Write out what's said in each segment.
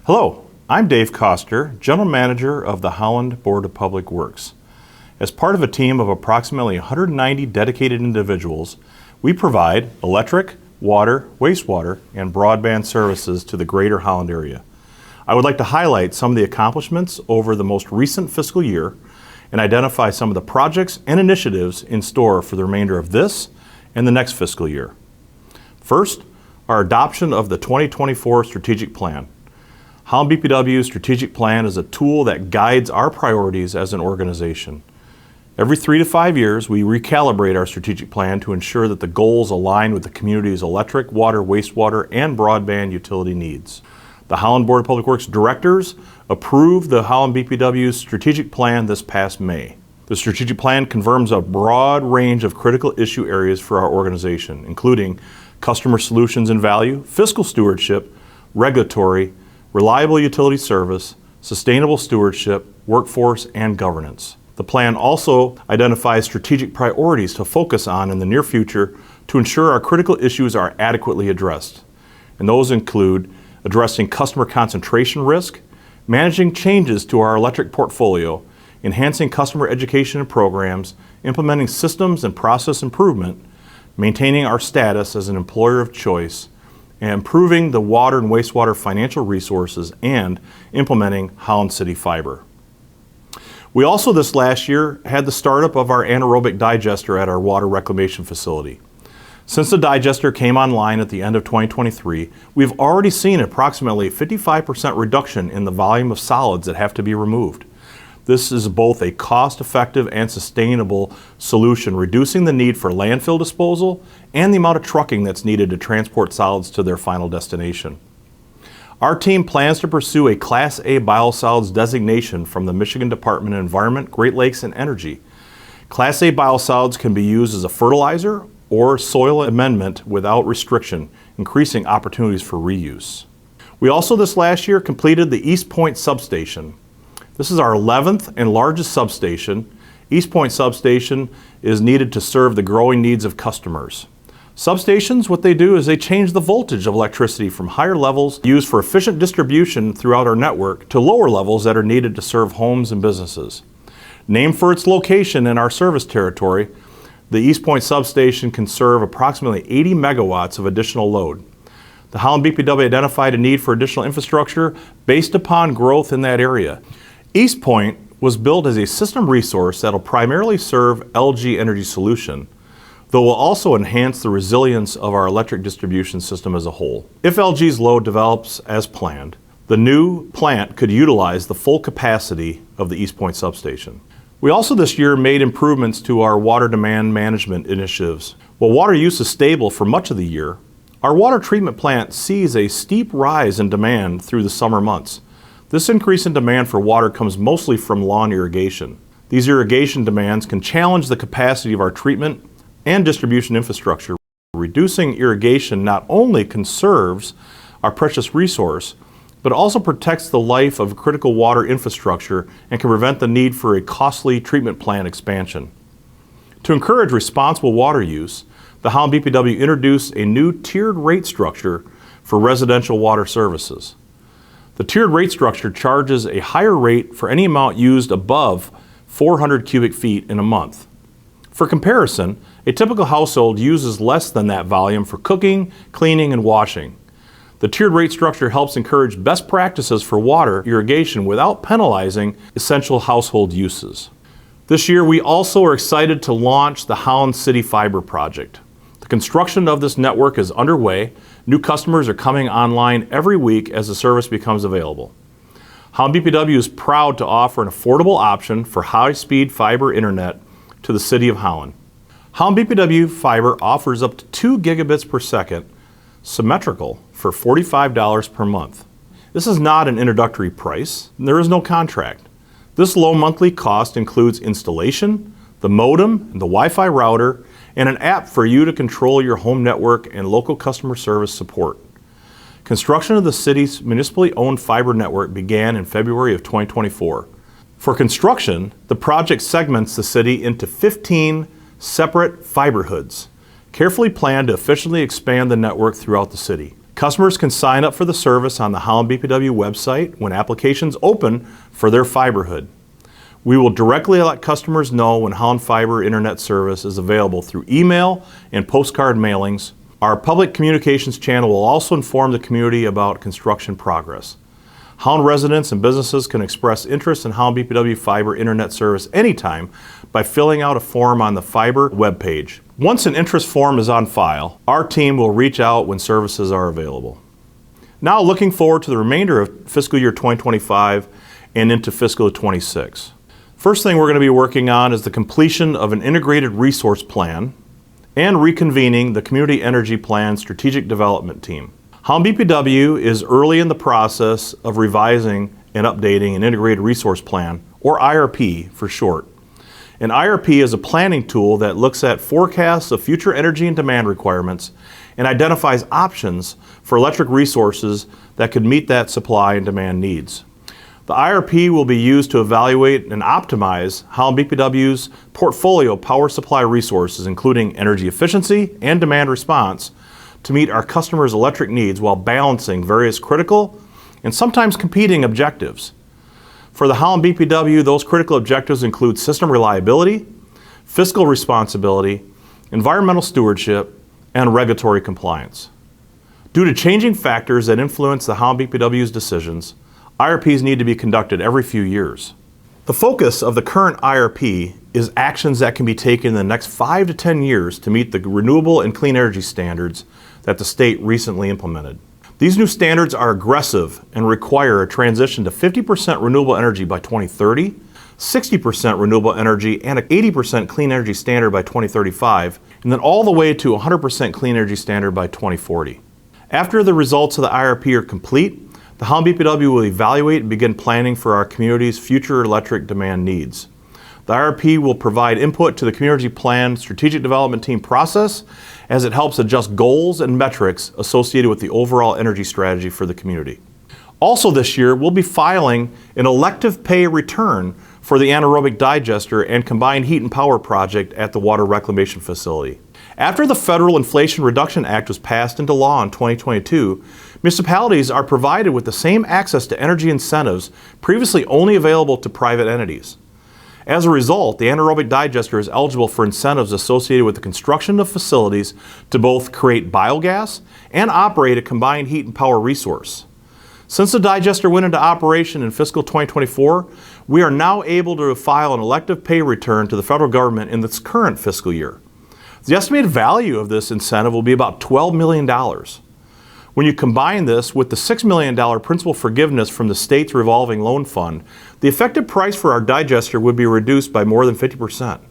Hello, I'm Dave Koster, General Manager of the Holland Board of Public Works. As part of a team of approximately 190 dedicated individuals, we provide electric, water, wastewater, and broadband services to the greater Holland area. I would like to highlight some of the accomplishments over the most recent fiscal year and identify some of the projects and initiatives in store for the remainder of this and the next fiscal year. First, our adoption of the 2024 Strategic Plan. Holland BPW's Strategic Plan is a tool that guides our priorities as an organization. Every 3 to 5 years, we recalibrate our strategic plan to ensure that the goals align with the community's electric, water, wastewater, and broadband utility needs. The Holland Board of Public Works directors approved the Holland BPW's strategic plan this past May. The strategic plan confirms a broad range of critical issue areas for our organization, including customer solutions and value, fiscal stewardship, regulatory, reliable utility service, sustainable stewardship, workforce, and governance. The plan also identifies strategic priorities to focus on in the near future to ensure our critical issues are adequately addressed. And those include addressing customer concentration risk, managing changes to our electric portfolio, enhancing customer education and programs, implementing systems and process improvement, maintaining our status as an employer of choice, and improving the water and wastewater financial resources, and implementing Holland City Fiber. We also this last year had the startup of our anaerobic digester at our water reclamation facility. Since the digester came online at the end of 2023, we've already seen approximately 55% reduction in the volume of solids that have to be removed. This is both a cost-effective and sustainable solution, reducing the need for landfill disposal and the amount of trucking that's needed to transport solids to their final destination. Our team plans to pursue a Class A biosolids designation from the Michigan Department of Environment, Great Lakes, and Energy. Class A biosolids can be used as a fertilizer or soil amendment without restriction, increasing opportunities for reuse. We also this last year completed the East Point substation. This is our 11th and largest substation. East Point substation is needed to serve the growing needs of customers. Substations, what they do is they change the voltage of electricity from higher levels used for efficient distribution throughout our network to lower levels that are needed to serve homes and businesses. Named for its location in our service territory, the East Point substation can serve approximately 80 megawatts of additional load. The Holland BPW identified a need for additional infrastructure based upon growth in that area. East Point was built as a system resource that will primarily serve LG Energy Solution, though will also enhance the resilience of our electric distribution system as a whole. If LG's load develops as planned, the new plant could utilize the full capacity of the East Point substation. We also this year made improvements to our water demand management initiatives. While water use is stable for much of the year, our water treatment plant sees a steep rise in demand through the summer months. This increase in demand for water comes mostly from lawn irrigation. These irrigation demands can challenge the capacity of our treatment and distribution infrastructure. Reducing irrigation not only conserves our precious resource, but also protects the life of critical water infrastructure and can prevent the need for a costly treatment plant expansion. To encourage responsible water use, the Holland BPW introduced a new tiered rate structure for residential water services. The tiered rate structure charges a higher rate for any amount used above 400 cubic feet in a month. For comparison, a typical household uses less than that volume for cooking, cleaning, and washing. The tiered rate structure helps encourage best practices for water irrigation without penalizing essential household uses. This year, we also are excited to launch the Holland City Fiber project. The construction of this network is underway. New customers are coming online every week as the service becomes available. Holland BPW is proud to offer an affordable option for high-speed fiber internet to the City of Holland. Holland BPW Fiber offers up to 2 gigabits per second, symmetrical, for $45 per month. This is not an introductory price. There is no contract. This low monthly cost includes installation, the modem, and the Wi-Fi router, and an app for you to control your home network and local customer service support. Construction of the city's municipally owned fiber network began in February of 2024. For construction, the project segments the city into 15 separate fiber hoods, carefully planned to efficiently expand the network throughout the city. Customers can sign up for the service on the Holland BPW website when applications open for their fiberhood. We will directly let customers know when Holland Fiber Internet service is available through email and postcard mailings. Our public communications channel will also inform the community about construction progress. Holland residents and businesses can express interest in Holland BPW Fiber Internet service anytime by filling out a form on the Fiber webpage. Once an interest form is on file, our team will reach out when services are available. Now looking forward to the remainder of fiscal year 2025 and into fiscal 26. First thing we're going to be working on is the completion of an integrated resource plan and reconvening the Community Energy Plan Strategic Development Team. Holland BPW is early in the process of revising and updating an Integrated Resource Plan, or IRP for short. An IRP is a planning tool that looks at forecasts of future energy and demand requirements and identifies options for electric resources that could meet that supply and demand needs. The IRP will be used to evaluate and optimize Holland BPW's portfolio of power supply resources, including energy efficiency and demand response, to meet our customers' electric needs while balancing various critical and sometimes competing objectives. For the Holland BPW, those critical objectives include system reliability, fiscal responsibility, environmental stewardship, and regulatory compliance. Due to changing factors that influence the Holland BPW's decisions, IRPs need to be conducted every few years. The focus of the current IRP is actions that can be taken in the next 5 to 10 years to meet the renewable and clean energy standards that the state recently implemented. These new standards are aggressive and require a transition to 50% renewable energy by 2030, 60% renewable energy, and an 80% clean energy standard by 2035, and then all the way to 100% clean energy standard by 2040. After the results of the IRP are complete, the Holland BPW will evaluate and begin planning for our community's future electric demand needs. The IRP will provide input to the Community Plan Strategic Development Team process as it helps adjust goals and metrics associated with the overall energy strategy for the community. Also this year, we'll be filing an elective pay return for the anaerobic digester and combined heat and power project at the water reclamation facility. After the Federal Inflation Reduction Act was passed into law in 2022, municipalities are provided with the same access to energy incentives previously only available to private entities. As a result, the anaerobic digester is eligible for incentives associated with the construction of facilities to both create biogas and operate a combined heat and power resource. Since the digester went into operation in fiscal 2024, we are now able to file an elective pay return to the federal government in this current fiscal year. The estimated value of this incentive will be about $12 million. When you combine this with the $6 million principal forgiveness from the state's revolving loan fund, the effective price for our digester would be reduced by more than 50%.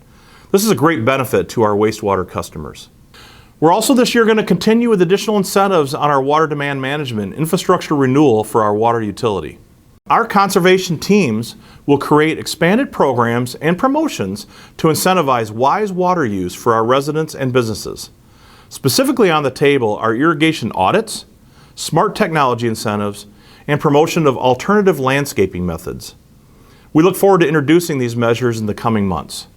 This is a great benefit to our wastewater customers. We're also this year going to continue with additional incentives on our water demand management infrastructure renewal for our water utility. Our conservation teams will create expanded programs and promotions to incentivize wise water use for our residents and businesses. Specifically on the table are irrigation audits, smart technology incentives, and promotion of alternative landscaping methods. We look forward to introducing these measures in the coming months.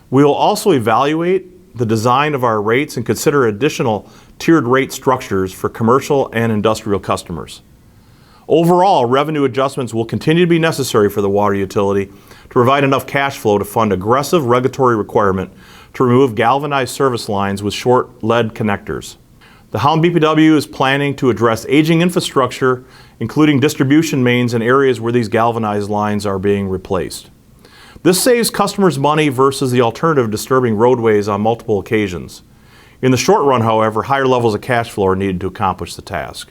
We will also evaluate the design of our rates and consider additional tiered rate structures for commercial and industrial customers. Overall, revenue adjustments will continue to be necessary for the water utility to provide enough cash flow to fund aggressive regulatory requirement to remove galvanized service lines with short lead connectors. The Holland BPW is planning to address aging infrastructure, including distribution mains in areas where these galvanized lines are being replaced. This saves customers money versus the alternative of disturbing roadways on multiple occasions. In the short run, however, higher levels of cash flow are needed to accomplish the task.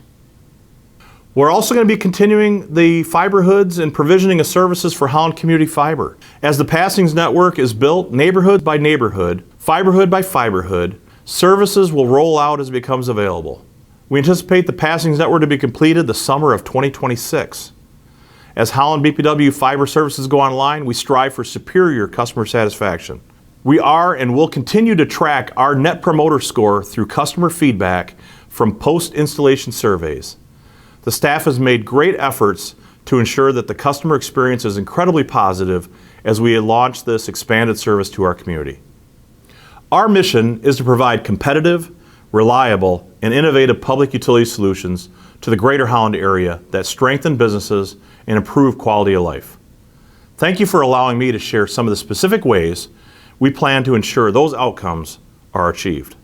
We're also going to be continuing the fiber hoods and provisioning of services for Holland Community Fiber. As the passings network is built neighborhood by neighborhood, fiber hood by fiber hood, services will roll out as it becomes available. We anticipate the passings network to be completed the summer of 2026. As Holland BPW fiber services go online, we strive for superior customer satisfaction. We are and will continue to track our Net Promoter Score through customer feedback from post-installation surveys. The staff has made great efforts to ensure that the customer experience is incredibly positive as we launch this expanded service to our community. Our mission is to provide competitive, reliable, and innovative public utility solutions to the Greater Holland area that strengthen businesses and improve quality of life. Thank you for allowing me to share some of the specific ways we plan to ensure those outcomes are achieved.